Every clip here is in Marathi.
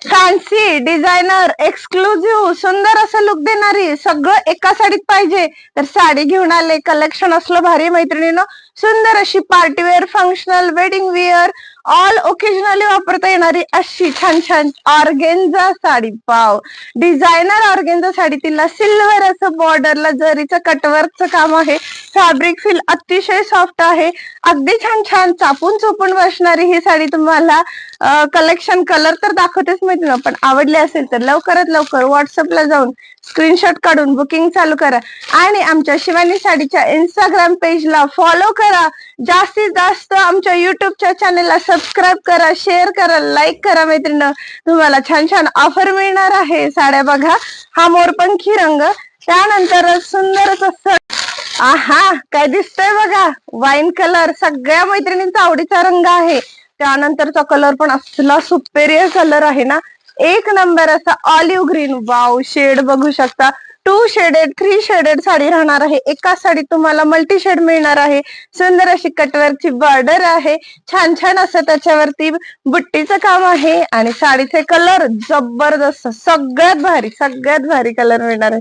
फॅन्सी, डिझायनर, एक्सक्लुझिव्ह, सुंदर असं लुक देणारी सगळं एका साडीत पाहिजे तर साडी घेऊन आले. कलेक्शन असलं भारी मैत्रिणीनं. सुंदर अशी partywear, functional, wedding wear, all occasionally वापरता येणारी अशी छान छान ऑर्गेन्झा साडी. पाव डिझायनर ऑर्गेन्झा साडी, तिला सिल्वर असं बॉर्डरला जरीचं कटवर्कचं काम आहे. फॅब्रिक फील अतिशय सॉफ्ट आहे. अगदी छान छान चापून चोपून बसणारी ही साडी तुम्हाला कलेक्शन कलर तर दाखवतेच माहिती ना, पण आवडली असेल तर लवकरात लवकर व्हॉट्सअपला जाऊन स्क्रीनशॉट काढून बुकिंग चालू करा आणि आमच्या शिवानी साडीच्या इंस्टाग्राम पेजला फॉलो करा. जास्तीत जास्त आमच्या युट्यूबच्या चॅनेलला सबस्क्राईब करा, शेअर करा, लाईक करा. मैत्रिणी तुम्हाला छान छान ऑफर मिळणार आहे. साड्या बघा, हा मोरपंखी रंग, त्यानंतर सुंदरच असं आहा काय दिसतंय बघा, वाईन कलर सगळ्या मैत्रिणींचा आवडीचा रंग आहे. त्यानंतरचा कलर पण असला सुपेरियर कलर आहे ना, एक नंबर असा ऑलिव्ह ग्रीन. वाव, शेड बघू शकता. 2 शेडेड 3 शेडेड साडी राहणार आहे. एका साडीत तुम्हाला मल्टी शेड मिळणार आहे. सुंदर अशी कटवर्कची बॉर्डर आहे. छान छान असं त्याच्यावरती बुट्टीचं काम आहे आणि साडीचे कलर जबरदस्त, सगळ्यात भारी कलर मिळणार आहे.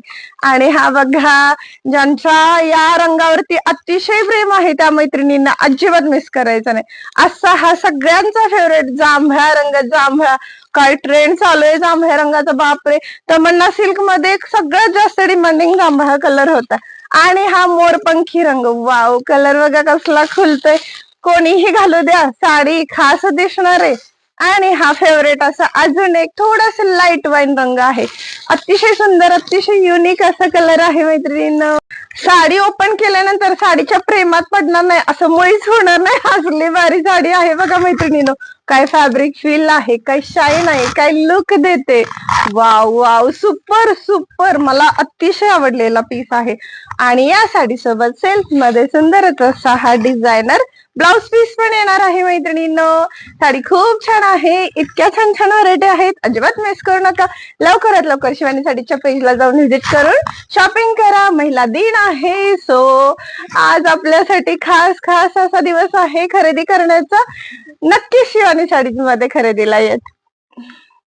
आणि हा बघा, ज्यांच्या या रंगावरती अतिशय प्रेम आहे त्या मैत्रिणींना अजिबात मिस करायचं नाही. असा हा सगळ्यांचा फेवरेट जांभळा रंग. जांभळा काय ट्रेंड चालू आहे जांभळ्या रंगाचा, बापरे. तमन्ना सिल्क मध्ये सगळ्यात जास्त डिमांडिंग जांभळा कलर होता. आणि हा मोरपंखी रंग, वाव, कलर बघा कसला खुलतोय. कोणीही घालू द्या, साडी खास दिसणार आहे. आणि हा फेवरेट असा अजून एक थोडासा लाईट वाईन रंग आहे. अतिशय सुंदर, अतिशय युनिक असा कलर आहे मैत्रिणींनो. साडी ओपन केल्यानंतर साडीच्या प्रेमात पडणार नाही असं मुळीच होणार नाही. असली भारी साडी आहे बघा मैत्रिणींनो. काय फॅब्रिक फील आहे, काय शाईन आहे, काय लुक देते. वाव वाव, सुपर सुपर, मला अतिशय आवडलेला पीस आहे. आणि या साडी सोबत सेल्फ मध्ये सुंदरच असा हा डिझायनर ब्लाउज पीस पण येणार आहे मैत्रिणींनो. साडी खूप छान आहे. इतक्या छान छान व्हरायटी आहेत, अजिबात मिस करू नका. लवकरात लवकर शिवानी साडीच्या पेजला जाऊन व्हिजिट करून शॉपिंग करा. महिला दिन आहे, सो आज आपल्यासाठी खास खास असा दिवस आहे खरेदी करण्याचा. नक्की शिवानी साडीमध्ये खरेदीला येत.